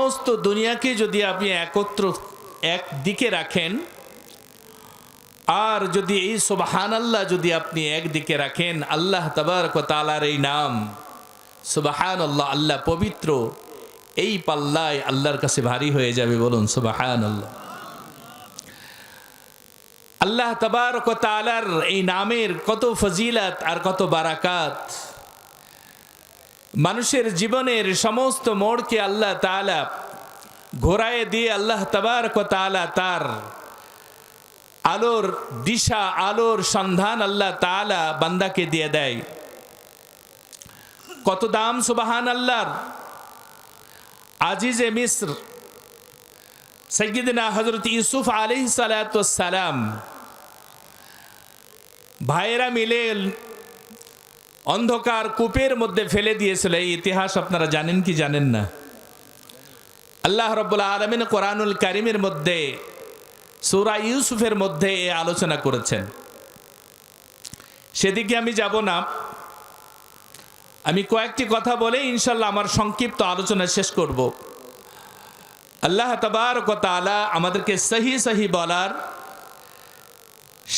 সমস্ত দুনিয়াকে যদি আপনি একত্র একদিকে রাখেন, আর যদি এই সুবহানাল্লাহ যদি আপনি একদিকে রাখেন, আল্লাহ তাবারক ওয়া তাআলার এই নাম সুবহানাল্লাহ, আল্লাহ পবিত্র, এই পাল্লায় আল্লাহর কাছে ভারী হয়ে যাবে। বলুন সুবহানাল্লাহ। আল্লাহ তাবারক ওয়া তাআলার এই নামের কত ফজিলত আর কত বারাকাত। মানুষের জীবনের সমস্ত মোড়কে আল্লাহ তাআলা ঘোরায় দিয়ে আল্লাহ তাবারক ওয়া তাআলা তার আলোর দিশা, আলোর সন্ধান আল্লাহ তাআলা বান্দাকে দিয়ে দেয়। কত দাম সুবহানাল্লাহর। আজিজে মিস্র সাইয়্যিদনা হযরত ইউসুফ আলাইহিস সালাতু ওয়াস সালাম ভাইয়েরা মিলে অন্ধকার কূপের মধ্যে ফেলে দিয়েছিল। এই ইতিহাস আপনারা জানেন কি জানেন না? আল্লাহ রাব্বুল আলামিন কোরআনুল কারীমের মধ্যে সূরা ইউসুফের মধ্যে এই আলোচনা করেছেন। সেদিকে আমি যাব না, আমি কয়েকটি কথা বলে ইনশাআল্লাহ আমার সংক্ষিপ্ত আলোচনা শেষ করব। আল্লাহ তাবারক ওয়া তাআলা আমাদেরকে সহি বলার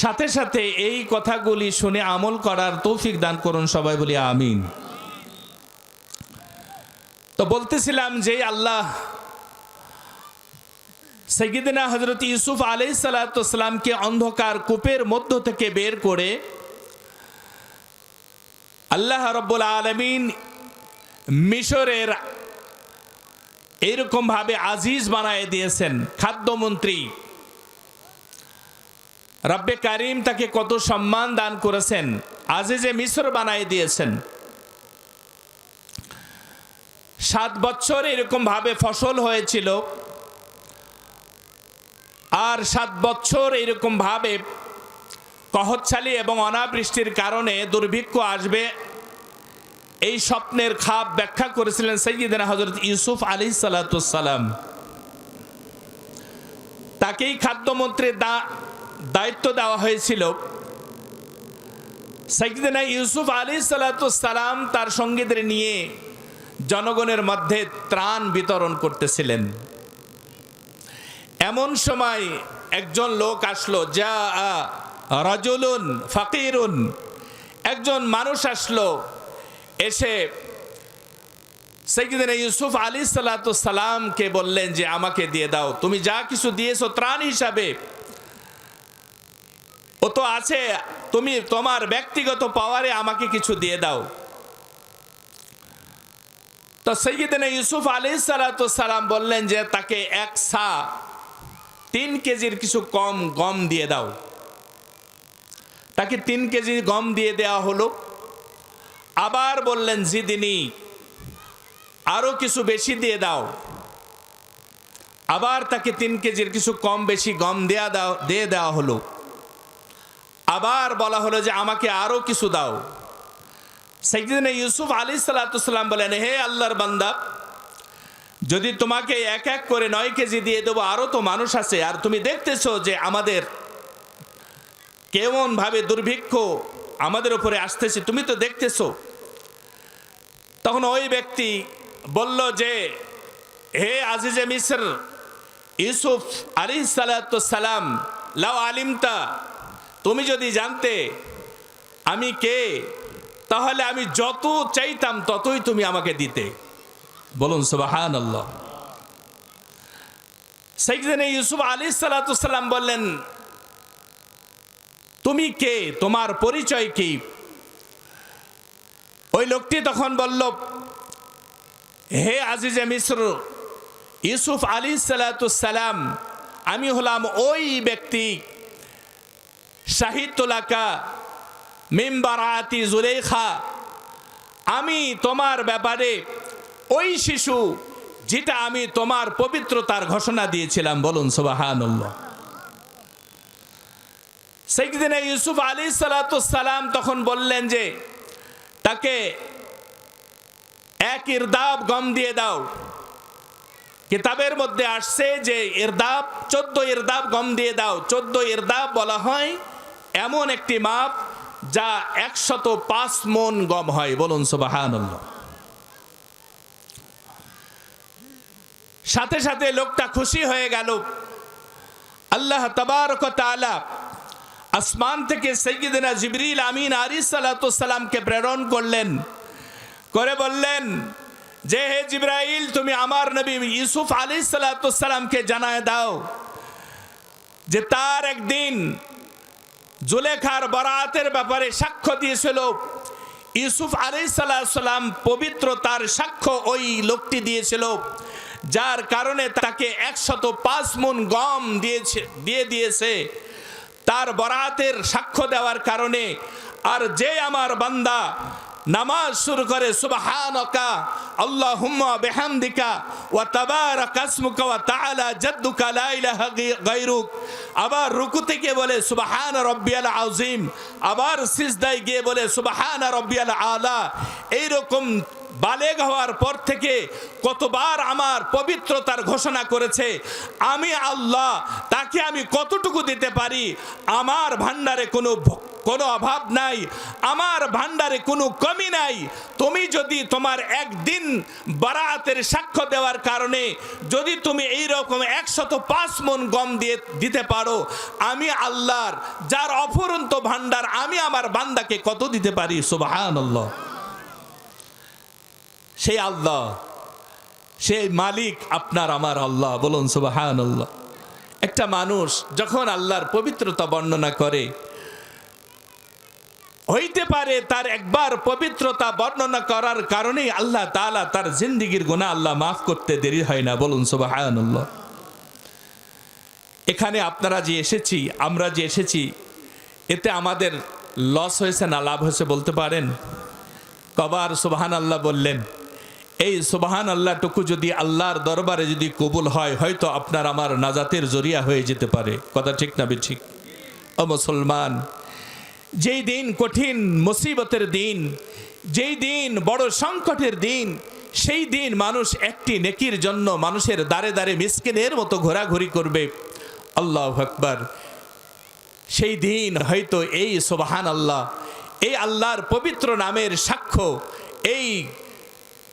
সাথে সাথে এই কথাগুলি শুনে আমল করার তৌফিক দান করুন। সবাই বলি আমিন। তো বলতেছিলাম যে আল্লাহ সাইয়্যিদনা হযরত ইউসুফ আলাইহিস সালাতু ওয়াস সালামকে অন্ধকার কূপের মধ্য থেকে বের করে আল্লাহ রাব্বুল আলামিন মিশরের এরকম ভাবে আজিজ বানায় দিয়েছেন, খাদ্যমন্ত্রী। রব্বে কারিম তাকে কত সম্মান দান করেছেন, আজিজে মিশর বানায় দিয়েছেন। 7 বছর এরকম ভাবে ফসল হয়েছিল, আর 7 বছর এরকম ভাবে কহৎছালি এবং অনাবৃষ্টির কারণে দুর্ভিক্ষ আসবে, এই স্বপ্নের খাপ ব্যাখ্যা করেছিলেন সাইয়্যিদনা হযরত ইউসুফ আলাইহিস সালাতু ওয়াস সালাম। তাকেই খাদ্যমন্ত্রীর দায়িত্ব দেওয়া হয়েছিল। সাইয়্যিদনা ইউসুফ আলাইহিস সালাতু ওয়াস সালাম তার সঙ্গীদের নিয়ে জনগণের মধ্যে ত্রাণ বিতরণ করতেছিলেন। এমন সময় একজন লোক আসলো, যা রাজুলুন ফাকিরুন, একজন মানুষ আসলো, এসে সাইয়্যিদনা ইউসুফ আলাইহিস সালাতু ওয়াস সালামকে বললেন যে আমাকে দিয়ে দাও, তুমি যা কিছু দিয়েছো ত্রাণ হিসাবে ও তো আছে, তুমি তোমার ব্যক্তিগত পাওয়ারে আমাকে কিছু দিয়ে দাও। তো সাইয়্যিদনা ইউসুফ আলাইহিস সালাতু ওয়াস সালাম বললেন যে তাকে 1 সা 3 কেজির কিছু কম গম দিয়ে দাও। তাকে 3 কেজি গম দিয়ে দেওয়া হলো। আবার বললেন জিদিনী, আরো কিছু বেশি দিয়ে দাও। আবার তাকে 3 কেজির কিছু কম বেশি গম দিয়ে দেওয়া হলো। আবার বলা হলো যে আমাকে আরো কিছু দাও। সাইয়্যিদনা ইউসুফ আলাইহিস সালাতু ওয়াস সালাম বলেন, হে আল্লাহর বান্দা, যদি তোমাকে এক এক করে 9 কেজি দিয়ে দেবো, আরো তো মানুষ আছে, আর তুমি দেখতেছো যে আমাদের কেমন ভাবে দুর্ভিক্ষ আমাদের উপরে আসতেছে, তুমি তো দেখতেছো। তখন ওই ব্যক্তি বলল যে হে আজিজে মিসর ইউসুফ আলাইহিস সালাতু ওয়াস সালাম, লাউ আলিমতা, তুমি যদি জানতে আমি কে, তাহলে আমি যত চাইতাম ততই তুমি আমাকে দিতে। বলুন সুবহানাল্লাহ। সাইয়্যিদনা ইউসুফ আলাইহিস সালাতু ওয়াস সালাম বললেন, তুমি কে, তোমার পরিচয় কি? ওই লোকটি তখন বলল, হে আজিজে মিসর ইউসুফ আলাইহিস সালাতু ওয়াস সালাম, আমি হলাম ওই ব্যক্তি, শাহিদতু লাকা মিন বারাআতি যুলাইখা, আমি তোমার ব্যাপারে ওই শিশু যেটা আমি তোমার পবিত্রতার ঘোষণা দিয়েছিলাম। বলুন সুবহানাল্লাহ। সাইয়্যিদনা ইউসুফ আলাইহিস সালাতু ওয়াস সালাম তখন বললেন যে তাকে 1 ইরদাব গম দিয়ে দাও। কিতাবের মধ্যে আসছে যে ইরদাব 14 ইরদাব গম দিয়ে দাও। 14 ইরদাব বলা হয় এমন একটি মাপ যা 105 মণ গম হয়। বলুন সুবহানাল্লাহ। সাথে সাথে লোকটা খুশি হয়ে গেল। আল্লাহ তাবারক ওয়া তাআলা আসমান থেকে সাইয়্যিদনা জিবরিল আমিন আলাইহিস সালামকে প্রেরণ করলেন, করে বললেন যে হে জিবরাইল, তুমি আমার নবী ইউসুফ আলাইহিস সালামকে জানায় দাও যে তার একদিন জুলেখার বরাতের ব্যাপারে সাক্ষ্য দিয়েছিল। ইউসুফ আলাইহিস সালাম পবিত্র, তার সাক্ষ্য ওই লোকটি দিয়েছিল, যার কারণে তাকে 105 মণ গম দিয়ে দিয়েছে তার বরাতের সাক্ষ্য দেওয়ার কারণে। আর যে আমার বান্দা নামাজ শুরু করে সুবহানাকা আল্লাহুম্মা বিহামদিকা ওয়া তাবারাকা ইসমুকা ওয়া তাআলা জাদ্দুকা লা ইলাহা গায়রুক, আবার রুকুতে গিয়ে বলে সুবহান রাব্বিয়াল আযীম, আবার সিজদায় গিয়ে বলে সুবহান রাব্বিয়াল আলা, এইরকম বালেগ হওয়ার পর থেকে কতবার আমার পবিত্রতার ঘোষণা করেছে। আমি আল্লাহ, তাকে আমি কতটুকু দিতে পারি? আমার ভান্ডারে কোনো অভাব নাই, আমার ভান্ডারে কোনো কমি নাই। তুমি যদি তোমার একদিন বারাতের সাক্ষ্য দেওয়ার কারণে যদি তুমি এইরকম 105 মণ গম দিতে পারো, আমি আল্লাহর যার অফুরন্ত ভান্ডার, আমি আমার বান্দাকে কত দিতে পারি? সুবহানাল্লাহ। সেই আল্লাহ, সেই মালিক আপনার আমার আল্লাহ, বলুন সুবহানাল্লাহ। একটা মানুষ যখন আল্লাহর পবিত্রতা বর্ণনা করে, হইতে পারে তার একবার পবিত্রতা বর্ণনা করার কারণেই আল্লাহ তাআলা তার জিন্দেগীর গুনাহ আল্লাহ মাফ করতে দেরি হয় না, বলুন সুবহানাল্লাহ। এখানে আপনারা যে এসেছি, আমরা যে এসেছি, এতে আমাদের লস হয়েছে না লাভ হয়েছে বলতে পারেন? কবার সুবহানাল্লাহ বললেন? এই সুবহানাল্লাহটুকু যদি আল্লাহর দরবারে যদি কবুল হয়, হয়তো আপনার আমার নাজাতের জরিয়া হয়ে যেতে পারে। কথা ঠিক না ঠিক? ও মুসলমান, যেই দিন কঠিন মুসিবতের দিন, যেই দিন বড় সংকটের দিন, সেই দিন মানুষ একটি নেকির জন্য মানুষের দাঁড়ে দাঁড়ে মিসকিনের মতো ঘোরাঘুরি করবে। আল্লাহু আকবার। সেই দিন হয়তো এই সুবহানাল্লাহ, এই আল্লাহর পবিত্র নামের সাক্ষ্য,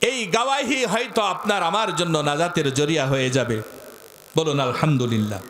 এই গাওয়াহি হয়তো আপনার আমার জন্য নাজাতের জরিয়া হয়ে যাবে। বলুন আলহামদুলিল্লাহ।